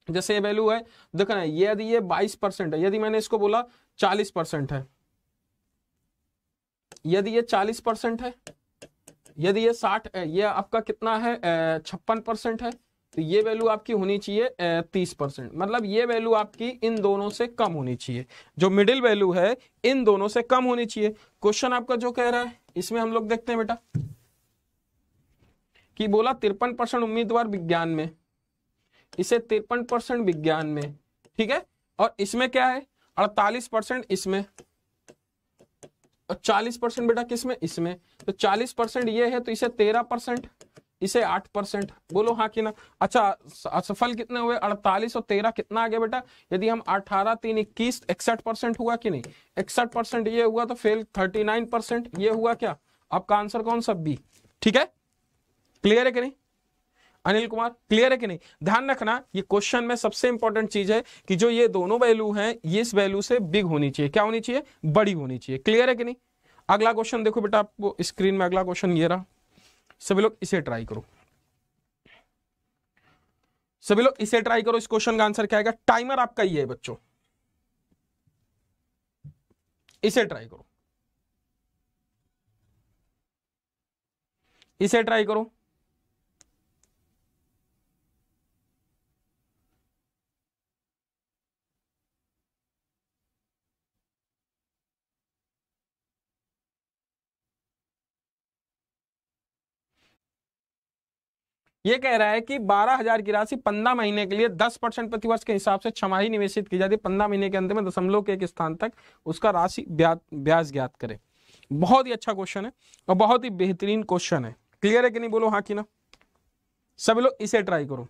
जैसे ये वैल्यू है, देखना ये यदि ये 22% है, यदि मैंने इसको बोला 40% है, यदि ये 40% है, यदि ये 60 है, ये आपका कितना है 56% है, तो ये वैल्यू आपकी होनी चाहिए 30%। मतलब ये वैल्यू आपकी इन दोनों से कम होनी चाहिए, जो मिडिल वैल्यू है इन दोनों से कम होनी चाहिए। क्वेश्चन आपका जो कह रहा है इसमें हम लोग देखते हैं बेटा कि बोला 53% उम्मीदवार विज्ञान में, इसे 53% विज्ञान में, ठीक है। और इसमें क्या है 48% इसमें, और 40% बेटा किसमें, इसमें। तो 40% ये है, तो इसे 13%, इसे 8%। बोलो हाँ कि ना। अच्छा असफल कितने हुए 48 और 13 कितना आ गया बेटा, यदि हम 18 3 21 61% हुआ कि नहीं, 61% ये हुआ, तो फेल 39% ये हुआ। क्या आपका आंसर कौन सा, बी, ठीक है। क्लियर है कि नहीं अनिल कुमार, क्लियर है कि नहीं। ध्यान रखना ये क्वेश्चन में सबसे इंपॉर्टेंट चीज है कि जो ये दोनों वैल्यू हैं ये इस वैल्यू से बिग होनी चाहिए, क्या होनी चाहिए, बड़ी होनी चाहिए। क्लियर है कि नहीं। अगला क्वेश्चन देखो बेटा, आपको स्क्रीन में अगला क्वेश्चन ये रहा, सभी लोग इसे ट्राई करो, सभी लोग इसे ट्राई करो। इस क्वेश्चन का आंसर क्या आएगा, टाइमर आपका ये है बच्चों, इसे ट्राई करो, इसे ट्राई करो। ये कह रहा है कि 12,000 की राशि 15 महीने के लिए 10% प्रतिवर्ष के हिसाब से छमाही निवेशित की जाती है। 15 महीने के अंत में दशमलव के एक स्थान तक उसका राशि ब्याज ज्ञात करें। बहुत ही अच्छा क्वेश्चन है और बहुत ही बेहतरीन क्वेश्चन है। क्लियर है कि नहीं, बोलो हाँ कि ना। सभी लोग इसे ट्राई करो,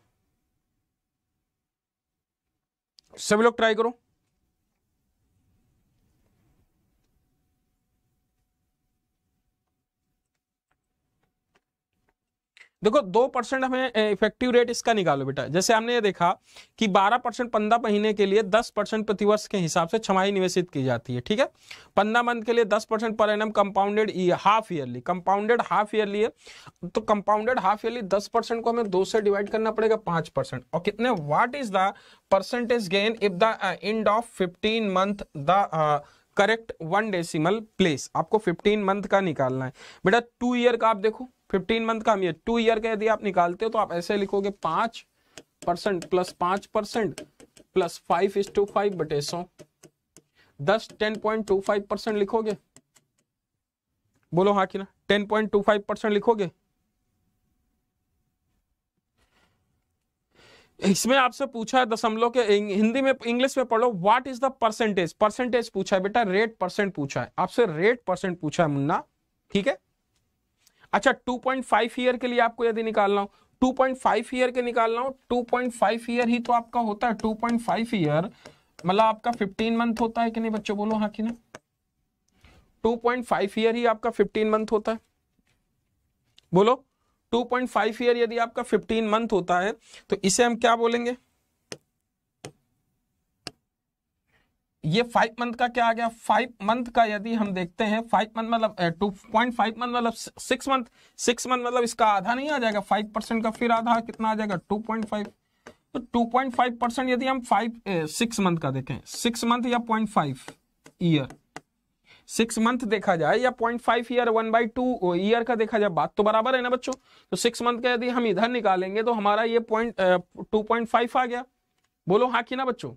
सभी लोग ट्राई करो। देखो 2% हमें इफेक्टिव रेट इसका निकालो बेटा। जैसे हमने ये देखा कि 12% 15 महीने के लिए 10% प्रतिवर्ष के हिसाब से छमाही निवेशित की जाती है, ठीक है। 15 मंथ के लिए 10% per annum compounded half yearly, compounded half yearly है, तो कंपाउंडेड हाफ ईयरली 10% को हमें 2 से डिवाइड करना पड़ेगा 5%। और कितने, what is the percentage gain if the end of 15 month the correct 1 decimal place. आपको 15 मंथ का निकालना है बेटा। 2 ईयर का आप देखो, 15 मंथ का हम ये 2 ईयर का यदि आप निकालते हो तो आप ऐसे लिखोगे 5% प्लस 5% प्लस 5:5 बटे 100, 10.25% लिखोगे। बोलो हाँ कि ना, 10.25% लिखोगे। इसमें आपसे पूछा है दशमलव के, हिंदी में इंग्लिश में पढ़ लो, what is the percentage. Percentage पूछा है बेटा, रेट परसेंट पूछा है आपसे, रेट परसेंट पूछा है मुन्ना, ठीक है। अच्छा 2.5 ईयर के लिए आपको यदि निकालना हो, 2.5 ईयर के निकालना हो, 2.5 ईयर ही तो आपका होता है। 2.5 ईयर मतलब आपका 15 मंथ होता है कि नहीं बच्चों, बोलो हाँ कि ना। 2.5 ईयर ही आपका 15 मंथ होता है, बोलो। 2.5 ईयर यदि आपका 15 मंथ होता है तो इसे हम क्या बोलेंगे, ये 5 मंथ का क्या आ गया, 5 मंथ का यदि हम देखते हैं 5 मंथ मतलब 2.5 मंथ मतलब 6 मंथ, 6 मंथ मतलब इसका आधा नहीं आ जाएगा 5% का, फिर आधा कितना आ जाएगा 2.5। तो 2.5% यदि हम 6 मंथ का देखें, 6 मंथ या 0.5 ईयर, 6 मंथ देखा जाए या 0.5 ईयर 1/2 ईयर का देखा जाए, बात तो बराबर है ना बच्चों। तो 6 मंथ का यदि हम इधर निकालेंगे तो हमारा ये 2.5 आ गया। बोलो हाँ कि ना बच्चों,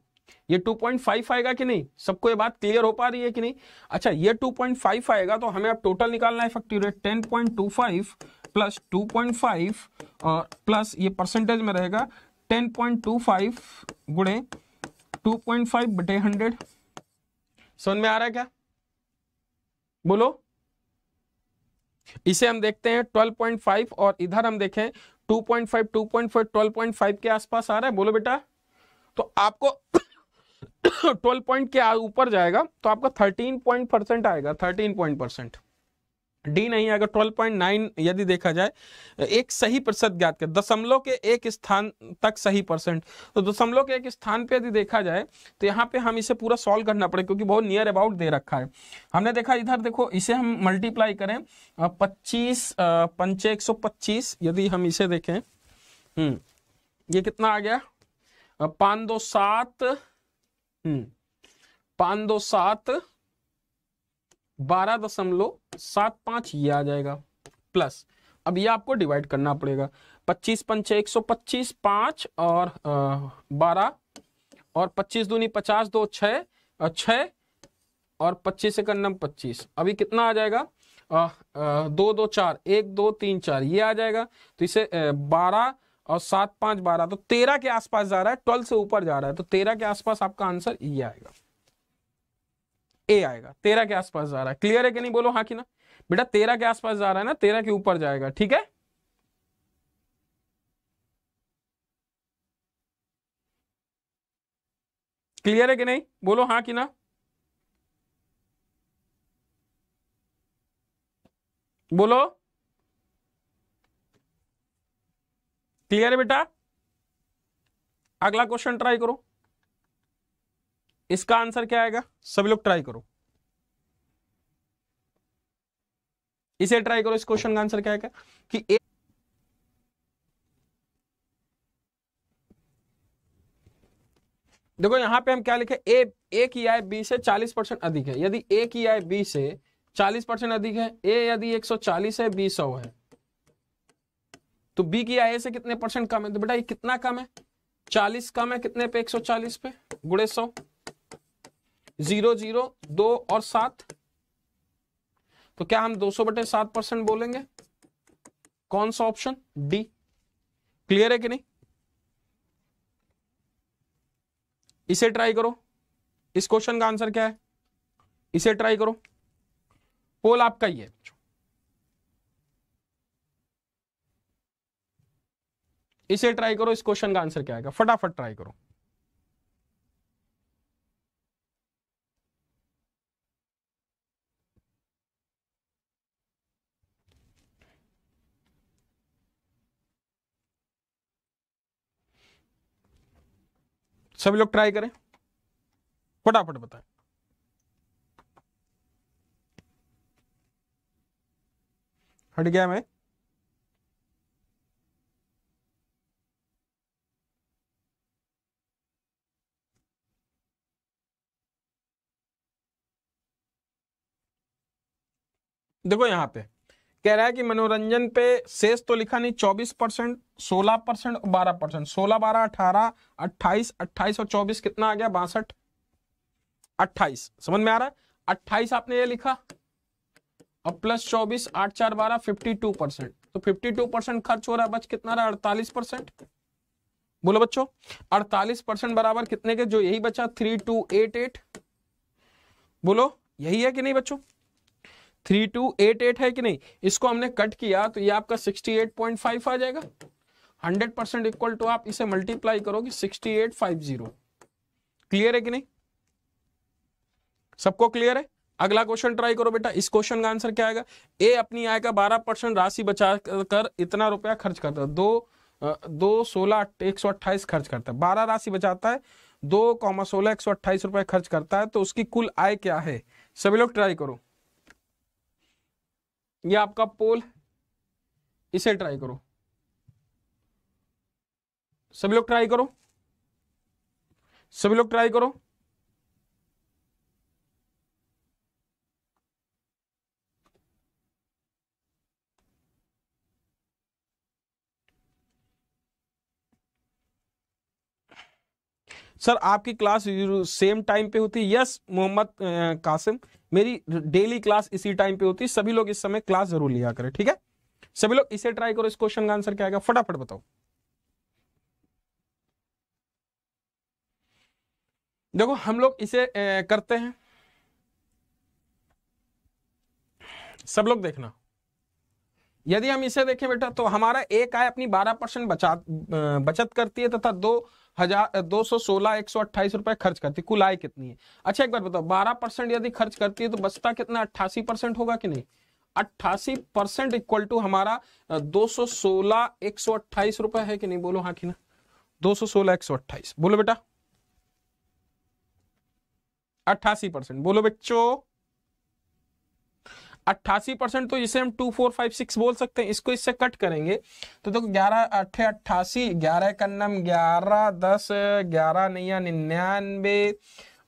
ये 2.5 आएगा कि नहीं, सबको ये बात क्लियर हो पा रही है कि नहीं। अच्छा ये 2.5 आएगा तो हमें अब टोटल निकालना है इफेक्टिव रेट, 10.25 प्लस 2.5 और प्लस ये परसेंटेज में रहेगा 10.25 गुणे 2.5 बटे 100। समझ में आ रहा है क्या, बोलो। इसे हम देखते हैं 12.5 और इधर हम देखें 2.5 12.5 के आसपास आ रहा है, बोलो बेटा। तो आपको 12 पॉइंट के ऊपर जाएगा तो आपका 13% आएगा, 13% डी नहीं आएगा। 12.9 यदि देखा जाए, एक सही प्रतिशत ज्ञात कर, दशमलव के एक स्थान तक सही परसेंट, तो दशमलव के एक स्थान पे यदि देखा जाए तो यहाँ पे हम इसे पूरा सॉल्व करना पड़ेगा क्योंकि बहुत नियर अबाउट दे रखा है। हमने देखा इधर देखो, इसे हम मल्टीप्लाई करें 25 पंचे 125, यदि हम इसे देखें ये कितना आ गया 527 527 12.75 ये आ जाएगा, प्लस अब ये आपको डिवाइड करना पड़ेगा, 25 पंचे 125, 5 और 12 और 25 दूनी 50, 2 6 और 25 से करना 25, अभी कितना आ जाएगा 2 2 4 1 2 3 4 ये आ जाएगा। तो इसे 12 और 7 5 12, तो 13 के आसपास जा रहा है, 12 से ऊपर जा रहा है, तो 13 के आसपास आपका आंसर ये आएगा, ए आएगा। 13 के आसपास जा रहा है, क्लियर है कि नहीं, बोलो हाँ कि ना बेटा। 13 के आसपास जा रहा है ना, 13 के ऊपर जाएगा, ठीक है। क्लियर है कि नहीं, बोलो हाँ कि ना। बोलो क्लियर है बेटा। अगला क्वेश्चन ट्राई करो, इसका आंसर क्या आएगा, सभी लोग ट्राई करो, इसे ट्राई करो। इस क्वेश्चन का आंसर क्या आएगा कि देखो यहां पे हम क्या लिखे, ए की आय बी से 40% अधिक है। यदि ए की आय बी से 40% अधिक है, ए यदि 140 है, बी 100 है, तो बी की आय से कितने परसेंट कम है, तो बेटा ये कितना कम है, 40 कम है कितने पे, 140 पे, गुणे 100, 0 0 2 और 7, तो क्या हम 200/7% बोलेंगे, कौन सा ऑप्शन, डी। क्लियर है कि नहीं, इसे ट्राई करो। इस क्वेश्चन का आंसर क्या है, इसे ट्राई करो, पोल आपका ही है। इसे ट्राई करो, इस क्वेश्चन का आंसर क्या आएगा, फटाफट ट्राई करो। सभी लोग ट्राई करें, फटाफट बताएं। हट गया मैं, देखो यहां पे कह रहा है कि मनोरंजन पे शेष तो लिखा नहीं, 24%, 16% और 12%, 16 12 18 28 28 और 24 कितना आ गया 62 28, समझ में आ रहा है। 28 आपने ये लिखा और प्लस 24 8 4 12 52%, तो 52% खर्च हो रहा है, बच कितना रहा 48%। बोलो बच्चों 48% बराबर कितने के, जो यही बचा 3288, बोलो यही है कि नहीं बच्चों, 3288 है कि नहीं। इसको हमने कट किया तो ये आपका 68.5 आ जाएगा, 100% इक्वल टू आप इसे मल्टीप्लाई करोगे 6850। क्लियर है कि नहीं, सबको क्लियर है। अगला क्वेश्चन ट्राई करो बेटा। इस क्वेश्चन का आंसर क्या आएगा, ए अपनी आय का 12% राशि बचा कर इतना रुपया खर्च करता है, 2 16 128 खर्च करता है, 12 राशि बचाता है 2,16,128 रुपए खर्च करता है तो उसकी कुल आय क्या है? सभी लोग ट्राई करो, ये आपका पोल, इसे ट्राई करो, सभी लोग ट्राई करो, सभी लोग ट्राई करो। सर आपकी क्लास सेम टाइम पे होती है? यस मोहम्मद कासिम, मेरी डेली क्लास इसी टाइम पे होती है। सभी लोग इस समय क्लास जरूर लिया करें, ठीक है? सभी लोग इसे ट्राई करो। इस क्वेश्चन का आंसर क्या आएगा, फटाफट बताओ। देखो हम लोग इसे करते हैं, सब लोग देखना। यदि हम इसे देखें बेटा तो हमारा एक आय अपनी 12% बचत करती है तथा 2,216,128 रुपए खर्च करती है। कुल आय कितनी है? अच्छा एक बार बताओ, 12% यदि खर्च करती है तो बचता कितना? 88% होगा कि नहीं? 88% इक्वल टू हमारा 216,128 रुपए है कि नहीं? बोलो हाँ कि ना। 216,128 बोलो बेटा। 88% बोलो बच्चों। 88% तो इसे हम 2456 बोल सकते हैं। इसको इससे कट करेंगे तो देखो 11 8 88, 11 का नम 11, 10 11 नैया 99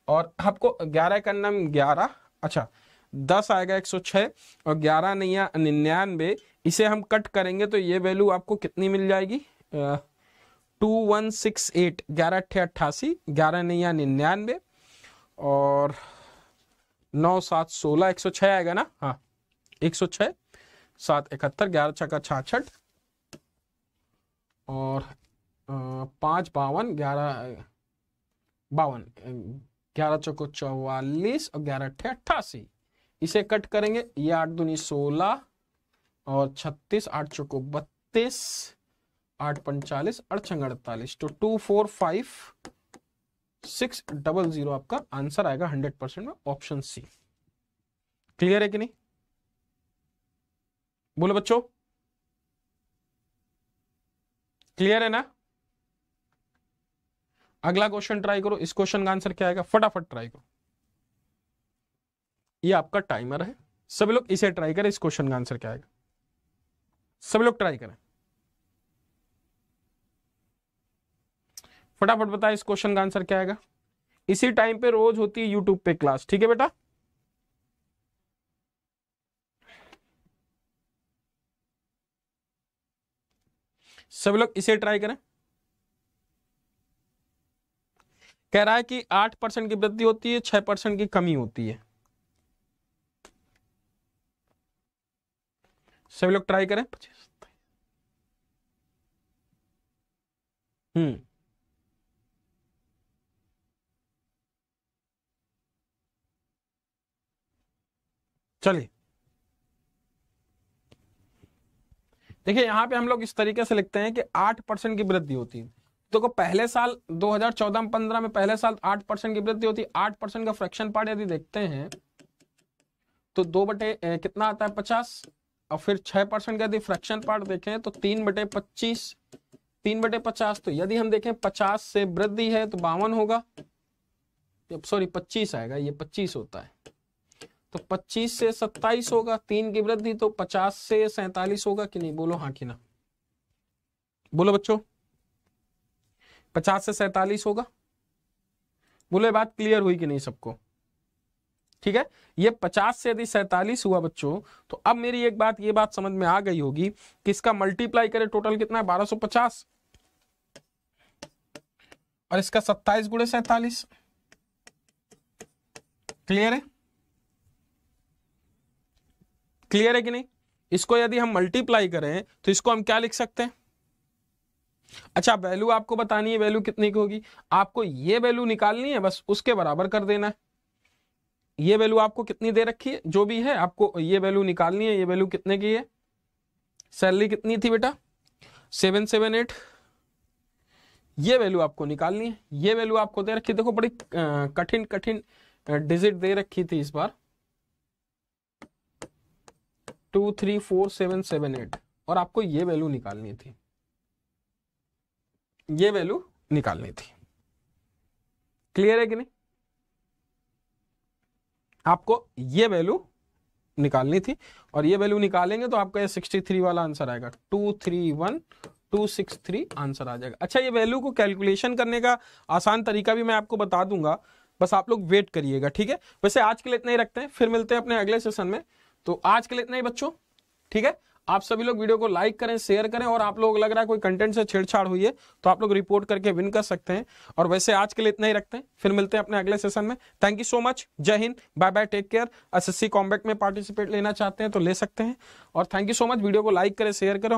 और आपको 11 का नम 11, अच्छा 10 आएगा 106 और 11 नैया 99। इसे हम कट करेंगे तो ये वैल्यू आपको कितनी मिल जाएगी? 2168, 11 8 88, 11 नैया 99 और 9 7 16, 106 आएगा ना? हाँ 106, 7 71, 11 छक्का 66 और 5 52, 11 52, 11 चौको 44 और 11 अट्ठे 88। इसे कट करेंगे, ये 8 दूनी 16 और 36, 8 चौको 32, 8 45, 8 48 तो 245600 आपका आंसर आएगा 100% में, ऑप्शन सी। क्लियर है कि नहीं? बोलो बच्चों, क्लियर है ना? अगला क्वेश्चन ट्राई करो। इस क्वेश्चन का आंसर क्या आएगा, फटाफट ट्राई करो। ये आपका टाइमर है, सभी लोग इसे ट्राई करें। इस क्वेश्चन का आंसर क्या आएगा, सभी लोग ट्राई करें, फटाफट बताए इस क्वेश्चन का आंसर क्या आएगा। इसी टाइम पे रोज होती है यूट्यूब पे क्लास, ठीक है बेटा? सभी लोग इसे ट्राई करें। कह रहा है कि 8% की वृद्धि होती है, 6% की कमी होती है। सभी लोग ट्राई करें। चलिए देखिए, यहां पे हम लोग इस तरीके से लिखते हैं कि 8% की वृद्धि होती है। तो पहले साल 2014-15 में पहले साल 8% की वृद्धि होती है। 8% का फ्रैक्शन पार्ट यदि देखते हैं तो 2 बटे कितना आता है 50, और फिर 6% का यदि फ्रैक्शन पार्ट देखें तो 3 बटे 25, 3 बटे 50। तो यदि हम देखें 50 से वृद्धि है तो 52 होगा, सॉरी 25 आएगा, ये 25 होता है तो 25 से 27 होगा। 3 की वृद्धि तो 50 से 47 होगा कि नहीं? बोलो हाँ कि ना। बोलो बच्चों, 50 से 47 होगा। बोलो ये बात क्लियर हुई कि नहीं सबको? ठीक है, ये 50 से यदि 47 हुआ बच्चों तो अब मेरी एक बात, ये बात समझ में आ गई होगी कि इसका मल्टीप्लाई करें टोटल कितना है 1250 और इसका 27 गुणे 47। क्लियर है? क्लियर है कि नहीं? इसको यदि हम मल्टीप्लाई करें तो इसको हम क्या लिख सकते हैं? अच्छा वैल्यू आपको बतानी है, वैल्यू कितनी की होगी? आपको ये वैल्यू निकालनी है, बस उसके बराबर कर देना है। ये वैल्यू आपको कितनी दे रखी है, जो भी है आपको ये वैल्यू निकालनी है। ये वैल्यू कितने की है? सैलरी कितनी थी बेटा? 778। ये वैल्यू आपको निकालनी है। ये वैल्यू आपको दे रखी, देखो बड़ी कठिन कठिन डिजिट दे रखी थी इस बार, 234778 और आपको ये वैल्यू निकालनी थी, ये वैल्यू निकालनी थी। क्लियर है कि नहीं? आपको ये वैल्यू निकालनी थी और ये वैल्यू निकालेंगे तो आपका ये 63 वाला आंसर आएगा, 231263 आंसर आ जाएगा। अच्छा, ये वैल्यू को कैलकुलेशन करने का आसान तरीका भी मैं आपको बता दूंगा, बस आप लोग वेट करिएगा, ठीक है। वैसे आज के लिए इतना ही रखते हैं, फिर मिलते हैं अपने अगले सेशन में। तो आज के लिए इतना ही बच्चों, ठीक है। आप सभी लोग वीडियो को लाइक करें, शेयर करें, और आप लोग लग रहा है कोई कंटेंट से छेड़छाड़ हुई है तो आप लोग रिपोर्ट करके विन कर सकते हैं। और वैसे आज के लिए इतना ही रखते हैं, फिर मिलते हैं अपने अगले सेशन में। थैंक यू सो मच, जय हिंद, bye bye, take care. SSC combat में पार्टिसिपेट लेना चाहते हैं तो ले सकते हैं। और thank you so much, video को लाइक करें, शेयर करें।